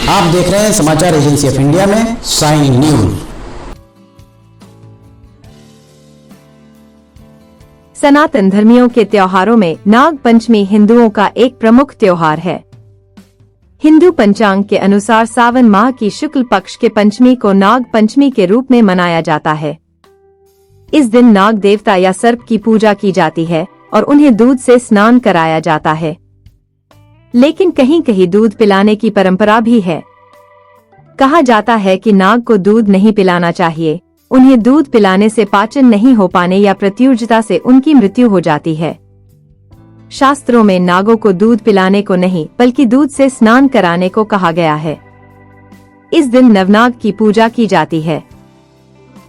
आप देख रहे हैं समाचार एजेंसी ऑफ इंडिया में साइन न्यूज। सनातन धर्मियों के त्योहारों में नाग पंचमी हिंदुओं का एक प्रमुख त्योहार है। हिंदू पंचांग के अनुसार सावन माह की शुक्ल पक्ष के पंचमी को नाग पंचमी के रूप में मनाया जाता है। इस दिन नाग देवता या सर्प की पूजा की जाती है और उन्हें दूध से स्नान कराया जाता है। लेकिन कहीं कहीं दूध पिलाने की परंपरा भी है। कहा जाता है कि नाग को दूध नहीं पिलाना चाहिए, उन्हें दूध पिलाने से पाचन नहीं हो पाने या प्रत्युर्जता से उनकी मृत्यु हो जाती है। शास्त्रों में नागों को दूध पिलाने को नहीं बल्कि दूध से स्नान कराने को कहा गया है। इस दिन नवनाग की पूजा की जाती है।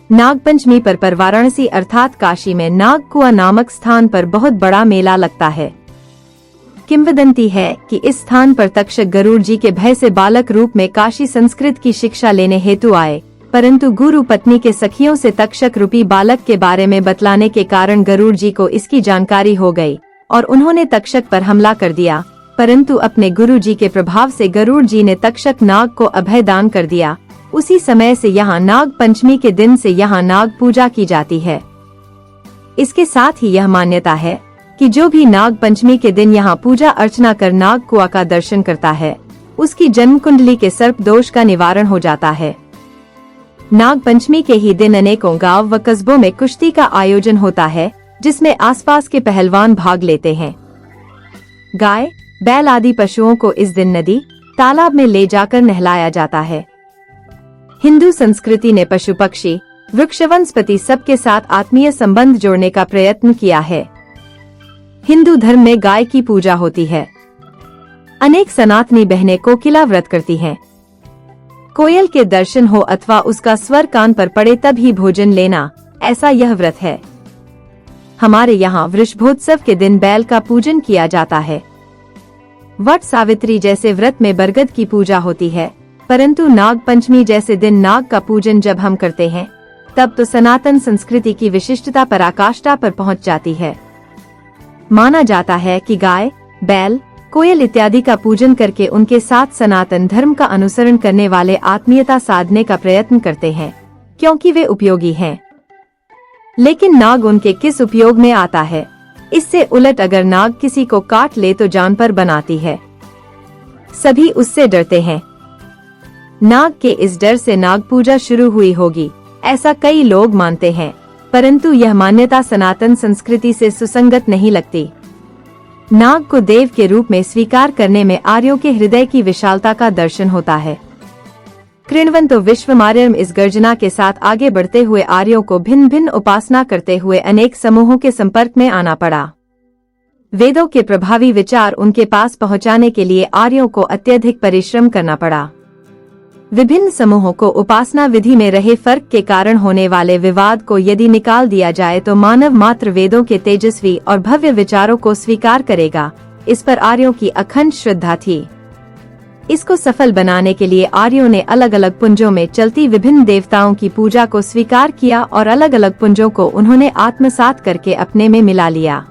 नागपंचमी पर वाराणसी अर्थात काशी में नाग कुआं नामक स्थान पर बहुत बड़ा मेला लगता है। किंवदंती है कि इस स्थान पर तक्षक गरुड़ जी के भय से बालक रूप में काशी संस्कृत की शिक्षा लेने हेतु आए, परंतु गुरु पत्नी के सखियों से तक्षक रूपी बालक के बारे में बतलाने के कारण गरुड़ जी को इसकी जानकारी हो गई और उन्होंने तक्षक पर हमला कर दिया। परंतु अपने गुरु जी के प्रभाव से गरुड़ जी ने तक्षक नाग को अभय दान कर दिया। उसी समय से यहाँ नाग पंचमी के दिन से यहाँ नाग पूजा की जाती है। इसके साथ ही यह मान्यता है कि जो भी नाग पंचमी के दिन यहाँ पूजा अर्चना कर नाग कुआं का दर्शन करता है, उसकी जन्म कुंडली के सर्प दोष का निवारण हो जाता है। नाग पंचमी के ही दिन अनेकों गांव व कस्बों में कुश्ती का आयोजन होता है, जिसमें आसपास के पहलवान भाग लेते हैं। गाय, बैल आदि पशुओं को इस दिन नदी, तालाब में ले जाकर नहलाया जाता है। हिंदू संस्कृति ने पशु पक्षी, वृक्ष वनस्पति सबके साथ आत्मीय संबंध जोड़ने का प्रयत्न किया है। हिंदू धर्म में गाय की पूजा होती है। अनेक सनातनी बहनें कोकिला व्रत करती हैं। कोयल के दर्शन हो अथवा उसका स्वर कान पर पड़े तब ही भोजन लेना, ऐसा यह व्रत है। हमारे यहाँ वृषभोत्सव के दिन बैल का पूजन किया जाता है। वट सावित्री जैसे व्रत में बरगद की पूजा होती है, परंतु नाग पंचमी जैसे दिन नाग का पूजन जब हम करते हैं, तब तो सनातन संस्कृति की विशिष्टता पराकाष्ठा पर पहुँच जाती है। माना जाता है कि गाय, बैल, कोयल इत्यादि का पूजन करके उनके साथ सनातन धर्म का अनुसरण करने वाले आत्मीयता साधने का प्रयत्न करते हैं, क्योंकि वे उपयोगी हैं। लेकिन नाग उनके किस उपयोग में आता है? इससे उलट अगर नाग किसी को काट ले तो जान पर बनाती है। सभी उससे डरते हैं। नाग के इस डर से नाग पूजा शुरू हुई होगी, ऐसा कई लोग मानते हैं, परंतु यह मान्यता सनातन संस्कृति से सुसंगत नहीं लगती। नाग को देव के रूप में स्वीकार करने में आर्यों के हृदय की विशालता का दर्शन होता है। कृण्वन्तो विश्वमार्यम् इस गर्जना के साथ आगे बढ़ते हुए आर्यों को भिन्न भिन्न उपासना करते हुए अनेक समूहों के संपर्क में आना पड़ा। वेदों के प्रभावी विचार उनके पास पहुंचाने के लिए आर्यों को अत्यधिक परिश्रम करना पड़ा। विभिन्न समूहों को उपासना विधि में रहे फर्क के कारण होने वाले विवाद को यदि निकाल दिया जाए तो मानव मात्र वेदों के तेजस्वी और भव्य विचारों को स्वीकार करेगा। इस पर आर्यों की अखंड श्रद्धा थी। इसको सफल बनाने के लिए आर्यों ने अलग अलग पुंजों में चलती विभिन्न देवताओं की पूजा को स्वीकार किया और अलग अलग पुंजों को उन्होंने आत्मसात करके अपने में मिला लिया।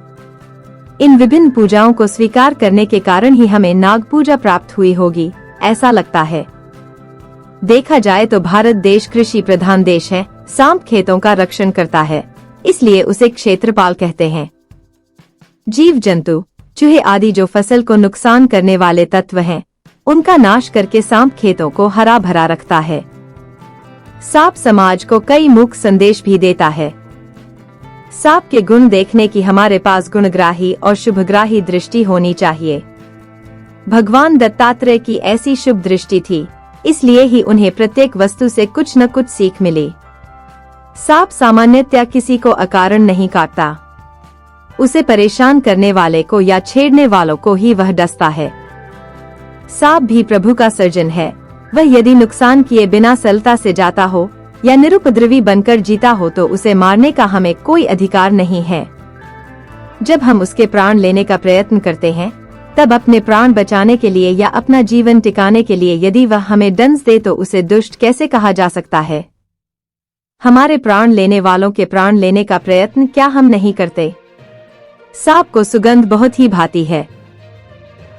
इन विभिन्न पूजाओं को स्वीकार करने के कारण ही हमें नाग पूजा प्राप्त हुई होगी, ऐसा लगता है। देखा जाए तो भारत देश कृषि प्रधान देश है। सांप खेतों का रक्षण करता है, इसलिए उसे क्षेत्रपाल कहते हैं। जीव जंतु, चूहे आदि जो फसल को नुकसान करने वाले तत्व हैं, उनका नाश करके सांप खेतों को हरा भरा रखता है। सांप समाज को कई मुख्य संदेश भी देता है। सांप के गुण देखने की हमारे पास गुणग्राही और शुभग्राही दृष्टि होनी चाहिए। भगवान दत्तात्रेय की ऐसी शुभ दृष्टि थी, इसलिए ही उन्हें प्रत्येक वस्तु से कुछ न कुछ सीख मिली। सांप सामान्यतया किसी को अकारण नहीं काटता, उसे परेशान करने वाले को या छेड़ने वालों को ही वह डसता है। सांप भी प्रभु का सर्जन है। वह यदि नुकसान किए बिना सरलता से जाता हो या निरुपद्रवी बनकर जीता हो तो उसे मारने का हमें कोई अधिकार नहीं है। जब हम उसके प्राण लेने का प्रयत्न करते हैं, तब अपने प्राण बचाने के लिए या अपना जीवन टिकाने के लिए यदि वह हमें दंश दे तो उसे दुष्ट कैसे कहा जा सकता है? हमारे प्राण लेने वालों के प्राण लेने का प्रयत्न क्या हम नहीं करते? सांप को सुगंध बहुत ही भाती है।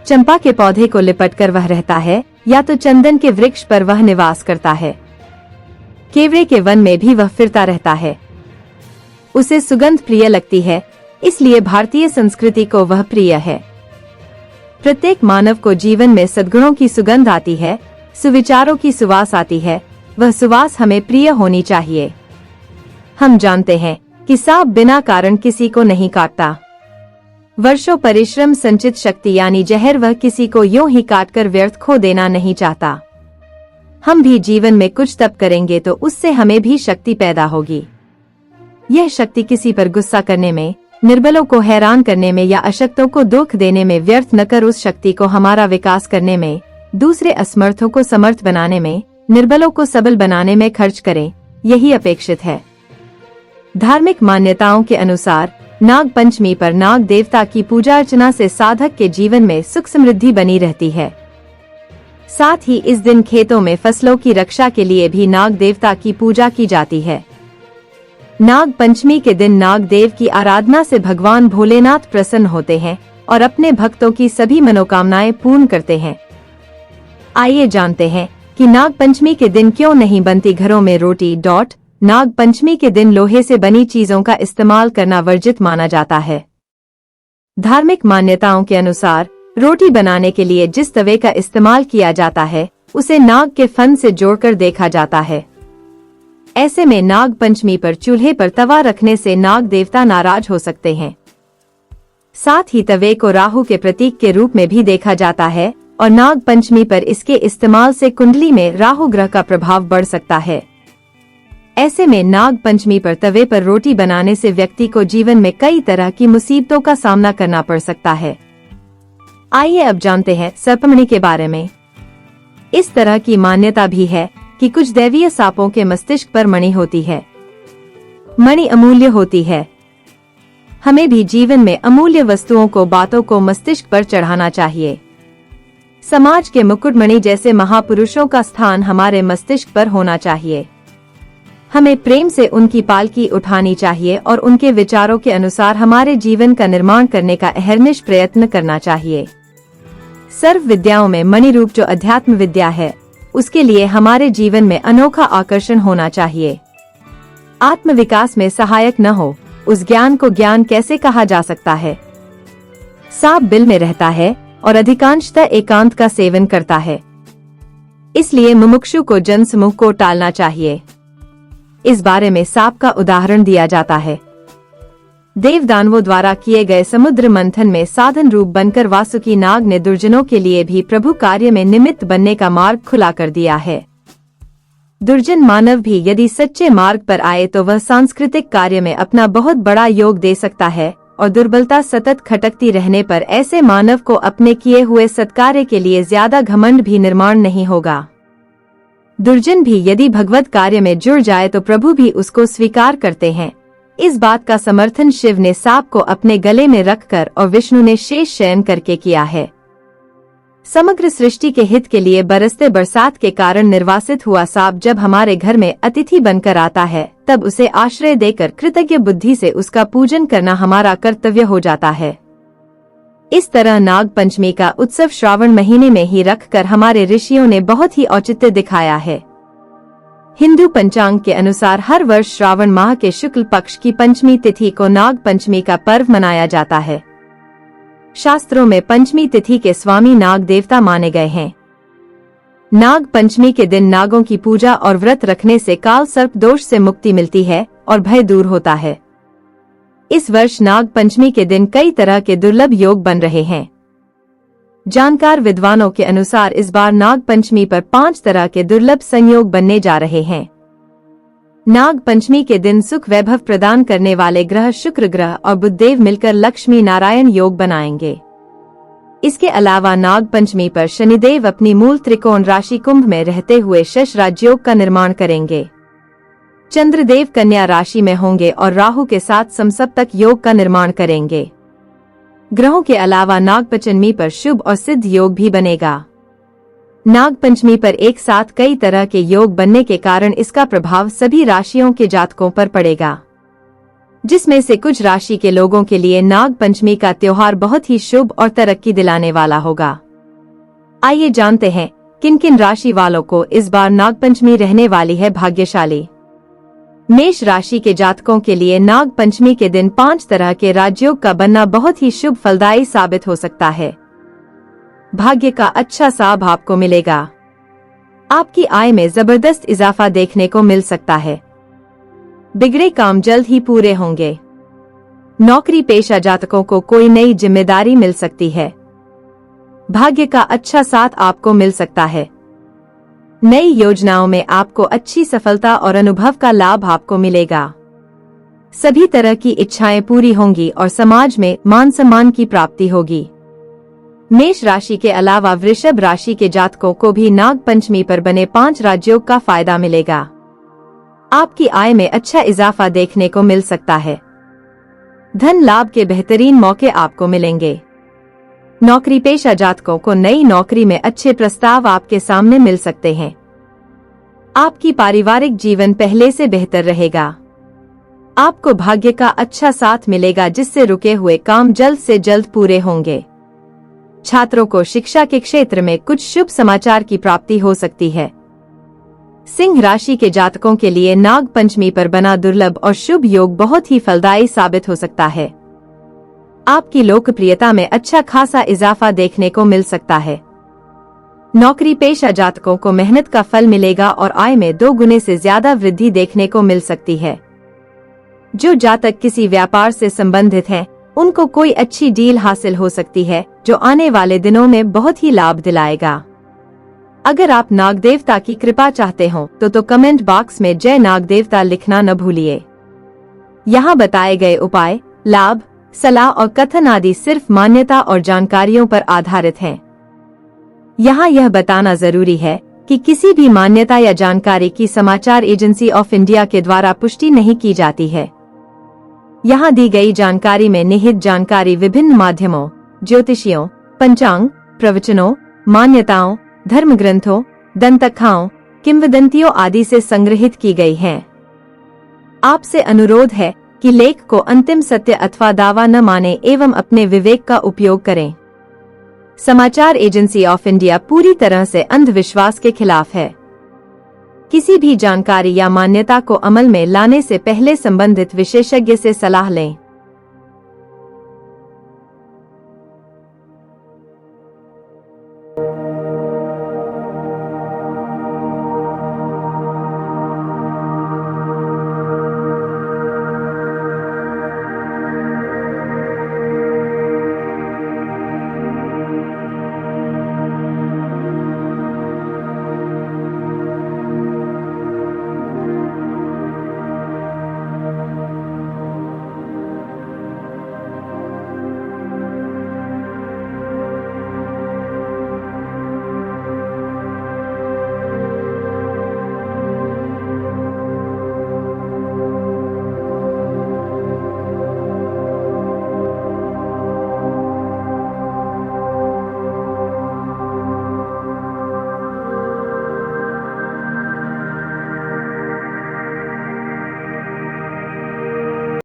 चंपा के पौधे को लिपटकर वह रहता है, या तो चंदन के वृक्ष पर वह निवास करता है। केवड़े के वन में भी वह फिरता रहता है। उसे सुगंध प्रिय लगती है, इसलिए भारतीय संस्कृति को वह प्रिय है। प्रत्येक मानव को जीवन में सद्गुणों की सुगंध आती है, सुविचारों की सुवास आती है। वह सुवास हमें प्रिय होनी चाहिए। हम जानते हैं कि सांप बिना कारण किसी को नहीं काटता। वर्षों परिश्रम संचित शक्ति यानी जहर वह किसी को यूं ही काटकर व्यर्थ खो देना नहीं चाहता। हम भी जीवन में कुछ तप करेंगे तो उससे हमें भी शक्ति पैदा होगी। यह शक्ति किसी पर गुस्सा करने में, निर्बलों को हैरान करने में या अशक्तों को दुख देने में व्यर्थ न कर उस शक्ति को हमारा विकास करने में, दूसरे असमर्थों को समर्थ बनाने में, निर्बलों को सबल बनाने में खर्च करें, यही अपेक्षित है। धार्मिक मान्यताओं के अनुसार नाग पंचमी पर नाग देवता की पूजा अर्चना से साधक के जीवन में सुख समृद्धि बनी रहती है। साथ ही इस दिन खेतों में फसलों की रक्षा के लिए भी नाग देवता की पूजा की जाती है। नाग पंचमी के दिन नाग देव की आराधना से भगवान भोलेनाथ प्रसन्न होते हैं और अपने भक्तों की सभी मनोकामनाएं पूर्ण करते हैं। आइए जानते हैं कि नाग पंचमी के दिन क्यों नहीं बनती घरों में रोटी। नाग पंचमी के दिन लोहे से बनी चीजों का इस्तेमाल करना वर्जित माना जाता है। धार्मिक मान्यताओं के अनुसार रोटी बनाने के लिए जिस तवे का इस्तेमाल किया जाता है उसे नाग के फन से जोड़कर देखा जाता है। ऐसे में नाग पंचमी पर चूल्हे पर तवा रखने से नाग देवता नाराज हो सकते हैं। साथ ही तवे को राहु के प्रतीक के रूप में भी देखा जाता है और नाग पंचमी पर इसके इस्तेमाल से कुंडली में राहु ग्रह का प्रभाव बढ़ सकता है। ऐसे में नाग पंचमी पर तवे पर रोटी बनाने से व्यक्ति को जीवन में कई तरह की मुसीबतों का सामना करना पड़ सकता है। आइए अब जानते हैं सर्पमणि के बारे में। इस तरह की मान्यता भी है कि कुछ दैवीय सांपों के मस्तिष्क पर मणि होती है। मणि अमूल्य होती है। हमें भी जीवन में अमूल्य वस्तुओं को, बातों को मस्तिष्क पर चढ़ाना चाहिए। समाज के मुकुटमणि जैसे महापुरुषों का स्थान हमारे मस्तिष्क पर होना चाहिए। हमें प्रेम से उनकी पालकी उठानी चाहिए और उनके विचारों के अनुसार हमारे जीवन का निर्माण करने का अहर्निश प्रयत्न करना चाहिए। सर्व विद्याओं में मणि रूप जो अध्यात्म विद्या है, उसके लिए हमारे जीवन में अनोखा आकर्षण होना चाहिए। आत्म विकास में सहायक न हो उस ज्ञान को ज्ञान कैसे कहा जा सकता है। सांप बिल में रहता है और अधिकांशतः एकांत का सेवन करता है, इसलिए मुमुक्षु को जनसमूह को टालना चाहिए। इस बारे में सांप का उदाहरण दिया जाता है। देवदानवों द्वारा किए गए समुद्र मंथन में साधन रूप बनकर वासुकी नाग ने दुर्जनों के लिए भी प्रभु कार्य में निमित्त बनने का मार्ग खुला कर दिया है। दुर्जन मानव भी यदि सच्चे मार्ग पर आए तो वह सांस्कृतिक कार्य में अपना बहुत बड़ा योग दे सकता है और दुर्बलता सतत खटकती रहने पर ऐसे मानव को अपने किए हुए सत्कार्य के लिए ज्यादा घमंड भी निर्माण नहीं होगा। दुर्जन भी यदि भगवत कार्य में जुड़ जाए तो प्रभु भी उसको स्वीकार करते हैं। इस बात का समर्थन शिव ने सांप को अपने गले में रखकर और विष्णु ने शेष शयन करके किया है। समग्र सृष्टि के हित के लिए बरसते बरसात के कारण निर्वासित हुआ सांप जब हमारे घर में अतिथि बनकर आता है, तब उसे आश्रय देकर कृतज्ञ बुद्धि से उसका पूजन करना हमारा कर्तव्य हो जाता है। इस तरह नाग पंचमी का उत्सव श्रावण महीने में ही रखकर हमारे ऋषियों ने बहुत ही औचित्य दिखाया है। हिंदू पंचांग के अनुसार हर वर्ष श्रावण माह के शुक्ल पक्ष की पंचमी तिथि को नाग पंचमी का पर्व मनाया जाता है। शास्त्रों में पंचमी तिथि के स्वामी नाग देवता माने गए हैं। नाग पंचमी के दिन नागों की पूजा और व्रत रखने से काल सर्प दोष से मुक्ति मिलती है और भय दूर होता है। इस वर्ष नाग पंचमी के दिन कई तरह के दुर्लभ योग बन रहे हैं। जानकार विद्वानों के अनुसार इस बार नाग पंचमी पर 5 तरह के दुर्लभ संयोग बनने जा रहे हैं। नाग पंचमी के दिन सुख वैभव प्रदान करने वाले ग्रह शुक्र ग्रह और बुधदेव मिलकर लक्ष्मी नारायण योग बनाएंगे। इसके अलावा नाग पंचमी पर शनिदेव अपनी मूल त्रिकोण राशि कुंभ में रहते हुए शश राजयोग का निर्माण करेंगे। चंद्रदेव कन्या राशि में होंगे और राहु के साथ समसप्तक योग का निर्माण करेंगे। ग्रहों के अलावा नाग पंचमी पर शुभ और सिद्ध योग भी बनेगा। नाग पंचमी पर एक साथ कई तरह के योग बनने के कारण इसका प्रभाव सभी राशियों के जातकों पर पड़ेगा, जिसमें से कुछ राशि के लोगों के लिए नाग पंचमी का त्योहार बहुत ही शुभ और तरक्की दिलाने वाला होगा। आइए जानते हैं किन किन राशि वालों को इस बार नागपंचमी रहने वाली है भाग्यशाली। मेष राशि के जातकों के लिए नाग पंचमी के दिन 5 तरह के राजयोग का बनना बहुत ही शुभ फलदायी साबित हो सकता है। भाग्य का अच्छा साब आपको मिलेगा। आपकी आय में जबरदस्त इजाफा देखने को मिल सकता है। बिगड़े काम जल्द ही पूरे होंगे। नौकरी पेशा जातकों को कोई नई जिम्मेदारी मिल सकती है। भाग्य का अच्छा साथ आपको मिल सकता है। नई योजनाओं में आपको अच्छी सफलता और अनुभव का लाभ आपको मिलेगा। सभी तरह की इच्छाएं पूरी होंगी और समाज में मान सम्मान की प्राप्ति होगी। मेष राशि के अलावा वृषभ राशि के जातकों को भी नाग पंचमी पर बने 5 राजयोग का फायदा मिलेगा। आपकी आय में अच्छा इजाफा देखने को मिल सकता है। धन लाभ के बेहतरीन मौके आपको मिलेंगे। नौकरी पेशा जातकों को नई नौकरी में अच्छे प्रस्ताव आपके सामने मिल सकते हैं। आपकी पारिवारिक जीवन पहले से बेहतर रहेगा। आपको भाग्य का अच्छा साथ मिलेगा जिससे रुके हुए काम जल्द से जल्द पूरे होंगे। छात्रों को शिक्षा के क्षेत्र में कुछ शुभ समाचार की प्राप्ति हो सकती है। सिंह राशि के जातकों के लिए नाग पंचमी पर बना दुर्लभ और शुभ योग बहुत ही फलदायी साबित हो सकता है। आपकी लोकप्रियता में अच्छा खासा इजाफा देखने को मिल सकता है। नौकरी पेशा जातकों को मेहनत का फल मिलेगा और आय में 2 गुने से ज्यादा वृद्धि देखने को मिल सकती है। जो जातक किसी व्यापार से संबंधित हैं, उनको कोई अच्छी डील हासिल हो सकती है जो आने वाले दिनों में बहुत ही लाभ दिलाएगा। अगर आप नाग देवता की कृपा चाहते हो तो कमेंट बॉक्स में जय नाग देवता लिखना न भूलिए। यहाँ बताए गए उपाय, लाभ, सलाह और कथन आदि सिर्फ मान्यता और जानकारियों पर आधारित हैं। यहाँ यह बताना जरूरी है कि किसी भी मान्यता या जानकारी की समाचार एजेंसी ऑफ इंडिया के द्वारा पुष्टि नहीं की जाती है। यहाँ दी गई जानकारी में निहित जानकारी विभिन्न माध्यमों, ज्योतिषियों, पंचांग, प्रवचनों, मान्यताओं, धर्म ग्रंथों, दंतकथाओं, किंवदंतियों आदि से संग्रहित की गई है। आपसे अनुरोध है कि लेख को अंतिम सत्य अथवा दावा न माने एवं अपने विवेक का उपयोग करें। समाचार एजेंसी ऑफ इंडिया पूरी तरह से अंधविश्वास के खिलाफ है। किसी भी जानकारी या मान्यता को अमल में लाने से पहले संबंधित विशेषज्ञ से सलाह लें।